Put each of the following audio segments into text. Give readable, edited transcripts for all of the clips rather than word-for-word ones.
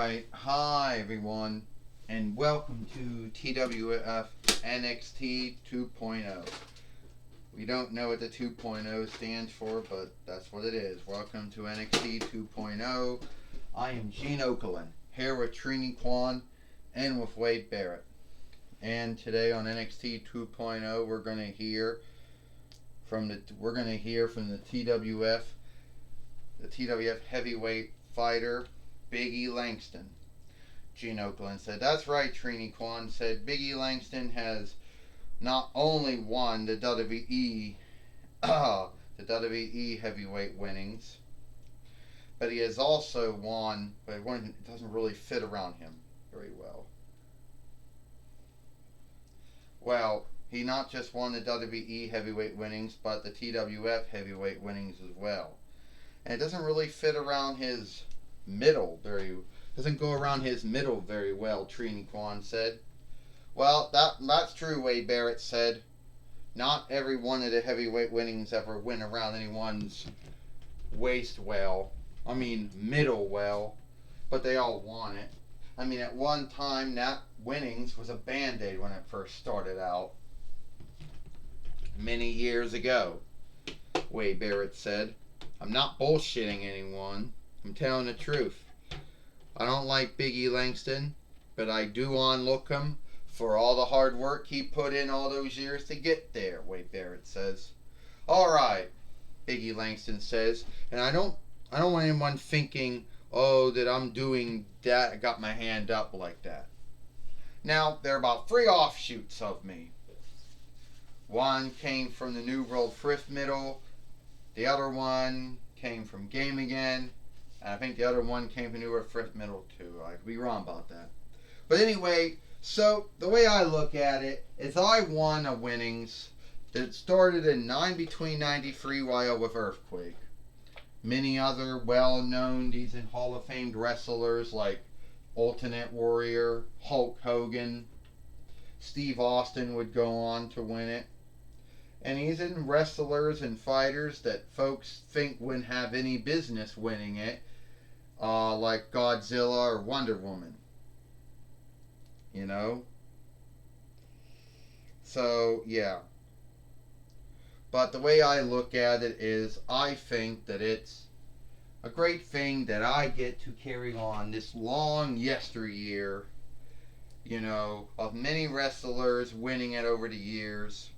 Alright, hi everyone, and welcome to TWF Nxt 2.0. We don't know what the 2.0 stands for, but that's what it is. Welcome to Nxt 2.0. I am Gene Okerlund, here with Trini Kwan and with Wade Barrett. And today on Nxt 2.0, we're going to hear from the TWF heavyweight fighter Daddy Langston. Gene Okerlund said, "That's right." Trini Kwan said, "Daddy Langston has not only won the WWE heavyweight winnings, but he has also won, but it doesn't really fit around him very well. Well, he not just won the WWE heavyweight winnings, but the TWF heavyweight winnings as well. And it doesn't really fit around his doesn't go around his middle very well," Trini Kwan said. "Well, that's true," Wade Barrett said. "Not every one of the heavyweight winnings ever went around anyone's middle well, but they all won it. I mean, at one time, that winnings was a Band-Aid when it first started out. Many years ago," Wade Barrett said. "I'm not bullshitting anyone. I'm telling the truth. I don't like Daddy Langston, but I do look him for all the hard work he put in all those years to get there," Wade Barrett says. "All right," Daddy Langston says, "and I don't want anyone thinking, that I'm doing that. I got my hand up like that. Now, there are about 3 offshoots of me. One came from the New World Thrift Middle. The other one came from Game Again. And I think the other one came from New World Thrift Middle too. I could be wrong about that. But anyway, so the way I look at it is I won a winnings that started between 93 while with Earthquake. Many other well-known decent Hall of Fame wrestlers like Ultimate Warrior, Hulk Hogan, Steve Austin would go on to win it. And these are wrestlers and fighters that folks think wouldn't have any business winning it, like Godzilla or Wonder Woman. You know? So, yeah. But the way I look at it is, I think that it's a great thing that I get to carry on this long yesteryear, of many wrestlers winning it over the years.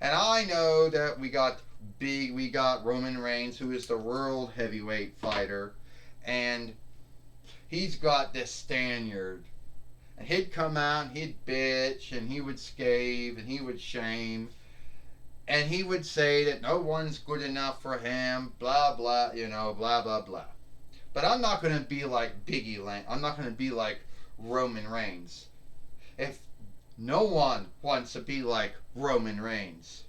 And I know that we got Roman Reigns, who is the world heavyweight fighter, and he's got this standard. And he'd come out and he'd bitch and he would scave and he would shame. And he would say that no one's good enough for him, blah, blah, blah, blah, blah. But I'm not going to be like I'm not going to be like Roman Reigns. If no one wants to be like Roman Reigns.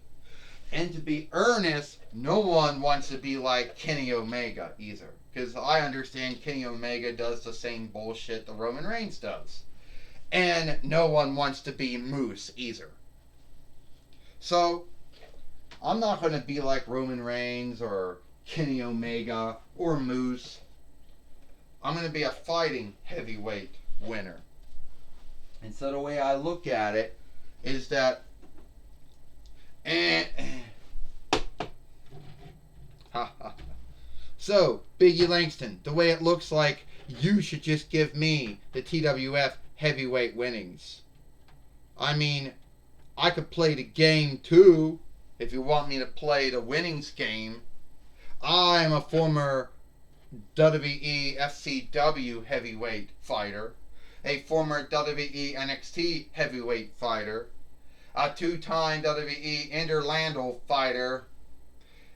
And to be earnest, no one wants to be like Kenny Omega either. Because I understand Kenny Omega does the same bullshit that Roman Reigns does. And no one wants to be Moose either. So, I'm not going to be like Roman Reigns or Kenny Omega or Moose. I'm going to be a fighting heavyweight winner. And so the way I look at it is that so, Daddy Langston, the way it looks like you should just give me the TWF heavyweight winnings. I mean, I could play the game too, if you want me to play the winnings game. I'm a former WWE FCW heavyweight fighter, a former WWE NXT heavyweight fighter, a 2-time WWE Interlandal fighter,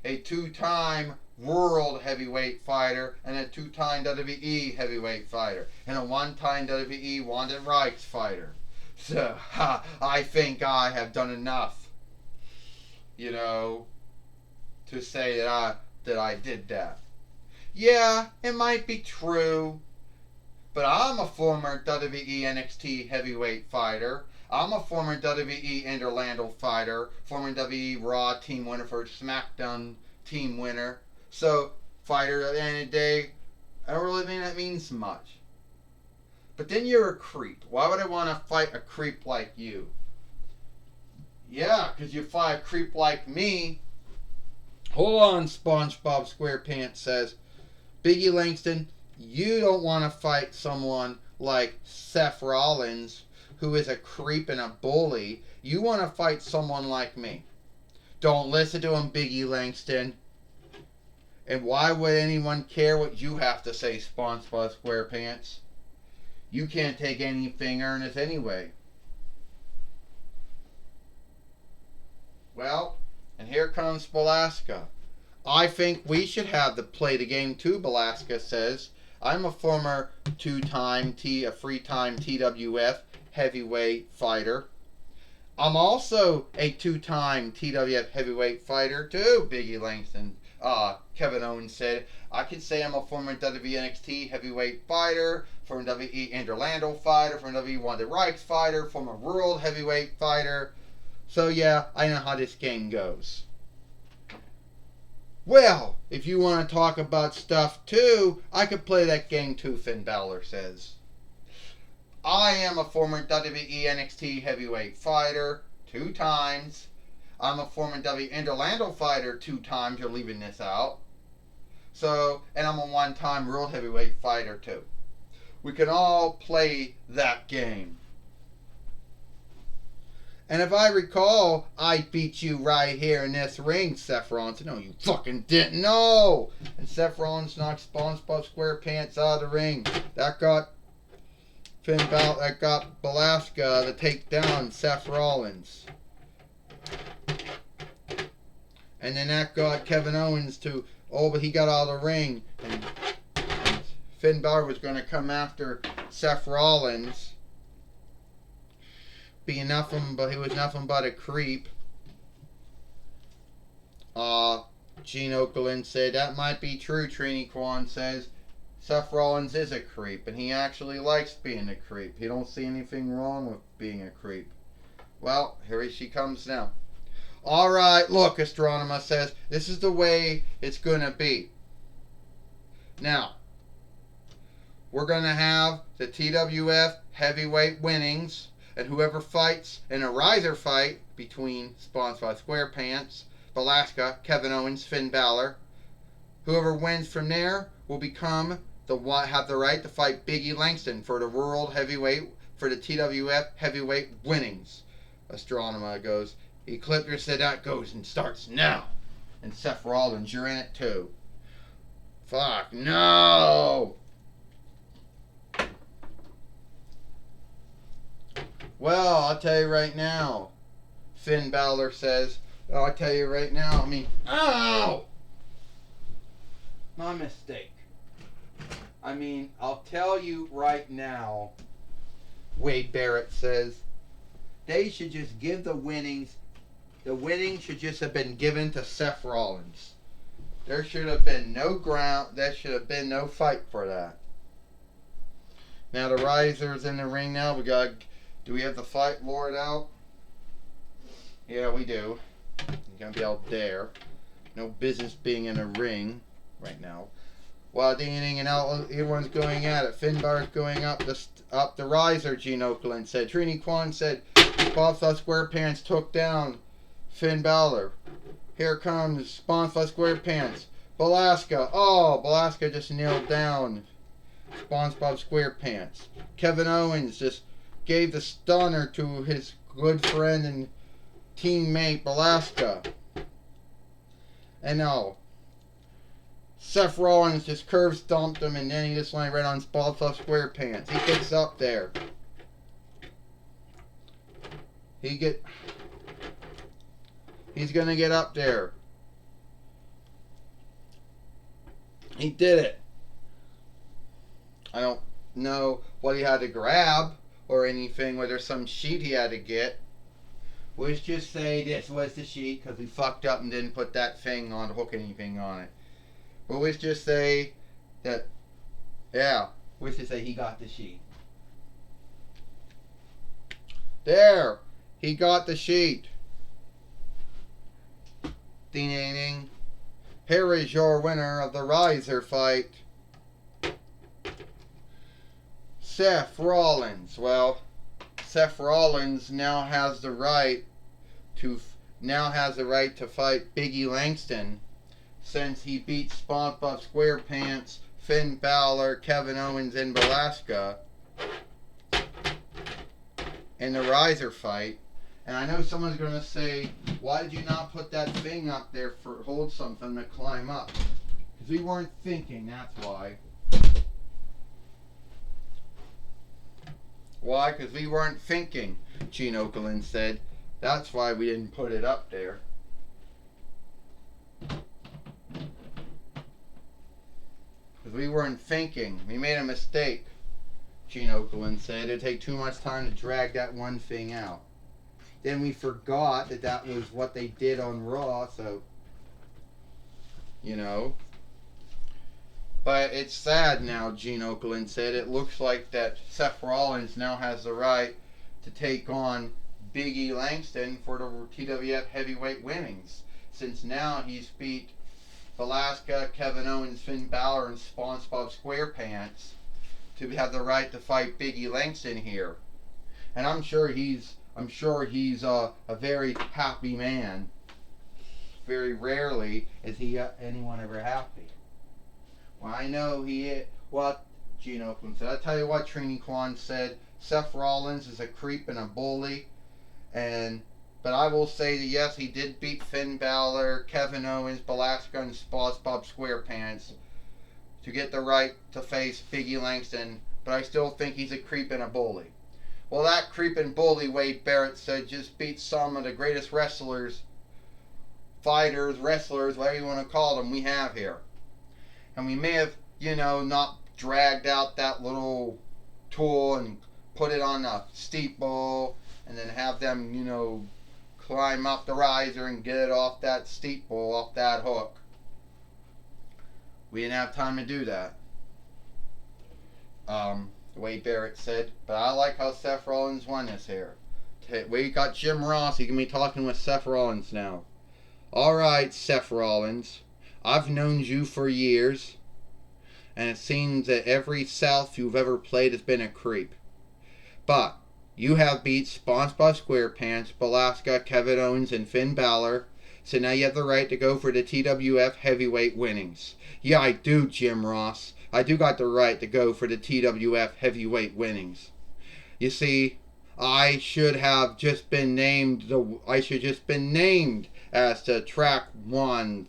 a 2-time World Heavyweight fighter, and a 2-time WWE Heavyweight fighter, and a 1-time WWE Wanted Rights fighter. So, I think I have done enough, to say that I did that. Yeah, it might be true, but I'm a former WWE NXT heavyweight fighter. I'm a former WWE Interlandal fighter, former WWE Raw team winner for SmackDown team winner. So, fighter at the end of the day, I don't really think that means much. But then you're a creep. Why would I want to fight a creep like you? Yeah, because you fight a creep like me. Hold on, SpongeBob SquarePants says. Biggie Langston, you don't want to fight someone like Seth Rollins, who is a creep and a bully. You want to fight someone like me. Don't listen to him, Biggie Langston. And why would anyone care what you have to say, SpongeBob SquarePants? You can't take anything earnest anyway. Well, and here comes Balaska. I think we should have the play the game too, Balaska says. I'm a former three-time TWF heavyweight fighter. I'm also a two-time TWF heavyweight fighter too, Biggie Langston. Kevin Owens said, I can say I'm a former WWE NXT heavyweight fighter, former WWE Orlando fighter, former WWE Wanda Reichs fighter, former world heavyweight fighter. So yeah, I know how this game goes. Well, if you want to talk about stuff too, I could play that game too, Finn Balor says. I am a former WWE NXT heavyweight fighter 2 times. I'm a former WWE Orlando fighter 2 times. You're leaving this out. So, and I'm a 1-time world heavyweight fighter too. We can all play that game. And if I recall, I beat you right here in this ring, Seth Rollins. No, you fucking didn't. No! And Seth Rollins knocked SpongeBob SquarePants out of the ring. That got that got Balaska to take down Seth Rollins. And then that got Kevin Owens to, but he got out of the ring. And Finn Balor was going to come after Seth Rollins. Being nothing, but he was nothing but a creep. Gene Okerlund said, that might be true, Trini Kwan says. Seth Rollins is a creep, and he actually likes being a creep. He don't see anything wrong with being a creep. Well, here she comes now. Alright, look, Astronema says, this is the way it's gonna be. Now, we're gonna have the TWF heavyweight winnings, and whoever fights in a riser fight between SpongeBob SquarePants, Balaska, Kevin Owens, Finn Balor, whoever wins from there will have the right to fight Biggie Langston for the world heavyweight, for the TWF heavyweight winnings. Astronema goes, Eclipser said that goes and starts now. And Seth Rollins, you're in it too. Fuck, no! Well, I'll tell you right now, Finn Balor says, I'll tell you right now, ow! My mistake. I'll tell you right now, Wade Barrett says, they should just give the winnings. The winnings should just have been given to Seth Rollins. There should have been no fight for that. Now the risers in the ring now. Do we have the Fight Lord out? Yeah, we do. He's gonna be out there. No business being in a ring right now. While ding and out, everyone's going at it. Finn Balor's going up the riser, Gene Okerlund said. Trini Kwan said SpongeBob SquarePants took down Finn Balor. Here comes SpongeBob SquarePants. Balaska. Balaska just nailed down SpongeBob SquarePants. Kevin Owens just gave the stunner to his good friend and teammate Balaska. And now, Seth Rollins just curve stomped him, and then he just went right on SpongeBob SquarePants. He gets up there. He's gonna get up there. He did it. I don't know what he had to grab or anything, whether some sheet he had to get. Let's just say this was the sheet, because we fucked up and didn't put that thing on to hook anything on it. But let's just say that, let's just say he got the sheet. There! He got the sheet. Ding ding ding. Here is your winner of the riser fight, Seth Rollins. Well, Seth Rollins now has the right to fight Biggie Langston since he beat SpongeBob SquarePants, Finn Balor, Kevin Owens, and Velasquez in the Riser fight. And I know someone's going to say, why did you not put that thing up there for hold something to climb up? Because we weren't thinking, that's why. Why? Because we weren't thinking, Gene Okerlund said. That's why we didn't put it up there. Because we weren't thinking. We made a mistake, Gene Okerlund said. It'd take too much time to drag that one thing out. Then we forgot that that was what they did on Raw, so, you know. But it's sad now, Gene Okerlund said. It looks like that Seth Rollins now has the right to take on Biggie Langston for the TWF heavyweight winnings. Since now he's beat Velasquez, Kevin Owens, Finn Balor, and SpongeBob SquarePants to have the right to fight Biggie Langston here. And I'm sure he's a very happy man. Very rarely is anyone ever happy. Well, I know he is. What Gene Okerlund said. I tell you what, Trini Kwan said. Seth Rollins is a creep and a bully, but I will say that yes, he did beat Finn Balor, Kevin Owens, Velasquez, and SpongeBob SquarePants to get the right to face Biggie Langston. But I still think he's a creep and a bully. Well, that creep and bully, Wade Barrett said, just beat some of the greatest wrestlers, whatever you want to call them, we have here. And we may have, not dragged out that little tool and put it on a steeple and then have them, climb up the riser and get it off that steeple, off that hook. We didn't have time to do that. Wade Barrett said, but I like how Seth Rollins won this here. We got Jim Ross. He can be talking with Seth Rollins now. All right, Seth Rollins. I've known you for years, and it seems that every South you've ever played has been a creep. But you have beat SpongeBob SquarePants, Velasquez, Kevin Owens, and Finn Balor, so now you have the right to go for the TWF heavyweight winnings. Yeah, I do, Jim Ross. I do got the right to go for the TWF heavyweight winnings. You see, I should just been named as the track one.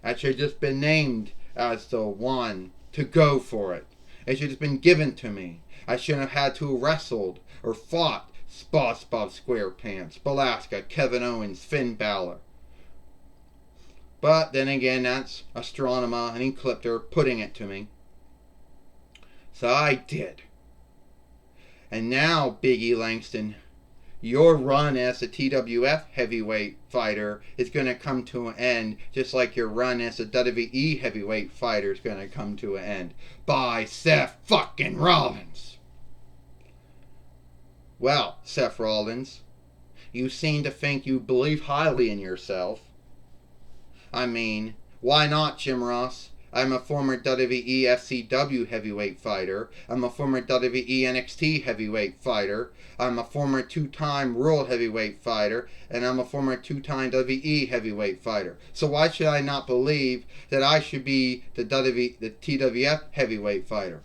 I should have just been named as the one to go for it. It should have been given to me. I shouldn't have had to have wrestled or fought SpongeBob SquarePants, Velasquez, Kevin Owens, Finn Balor. But then again, that's Astronomer and Ecliptor putting it to me. So I did. And now, Biggie Langston, your run as a TWF heavyweight fighter is going to come to an end, just like your run as a WWE heavyweight fighter is going to come to an end. By Seth fucking Rollins. Well, Seth Rollins, you seem to think you believe highly in yourself. I mean, why not, Jim Ross? I'm a former WWE FCW heavyweight fighter. I'm a former WWE NXT heavyweight fighter. I'm a former two-time World Heavyweight fighter. And I'm a former two-time WWE heavyweight fighter. So why should I not believe that I should be the TWF heavyweight fighter?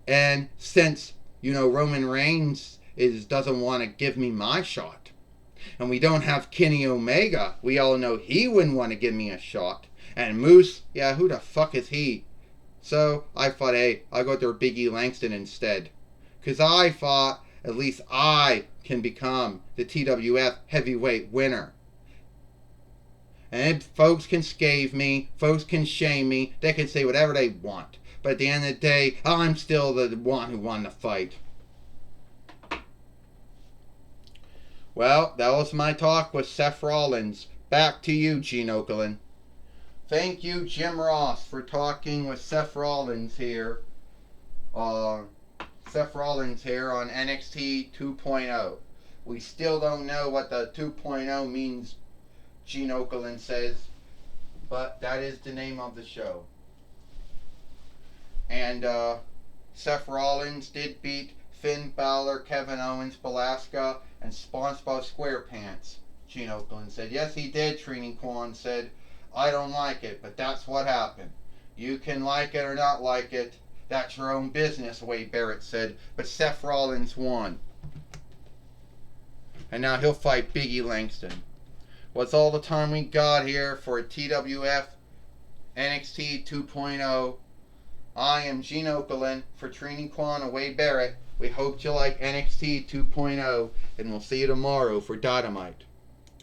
And since, Roman Reigns doesn't want to give me my shot, and we don't have Kenny Omega, we all know he wouldn't want to give me a shot. And Moose, yeah, who the fuck is he? So I thought, hey, I'll go to Biggie Langston instead. Because I thought at least I can become the TWF heavyweight winner. And folks can scathe me, folks can shame me, they can say whatever they want. But at the end of the day, I'm still the one who won the fight. Well, that was my talk with Seth Rollins. Back to you, Gene Okerlund. Thank you, Jim Ross, for talking with Seth Rollins here. Seth Rollins here on NXT 2.0. We still don't know what the 2.0 means, Gene Okerlund says, but that is the name of the show. And Seth Rollins did beat Finn Balor, Kevin Owens, Belasca, and SpongeBob SquarePants. Gene Okerlund said, yes, he did. Trini Kwan said, I don't like it, but that's what happened. You can like it or not like it. That's your own business, Wade Barrett said. But Seth Rollins won. And now he'll fight Biggie Langston. Well, that's all the time we got here for TWF NXT 2.0. I am Gene Okerlund for Trini Kwan and Wade Barrett. We hope you like NXT 2.0, and we'll see you tomorrow for Dynamite.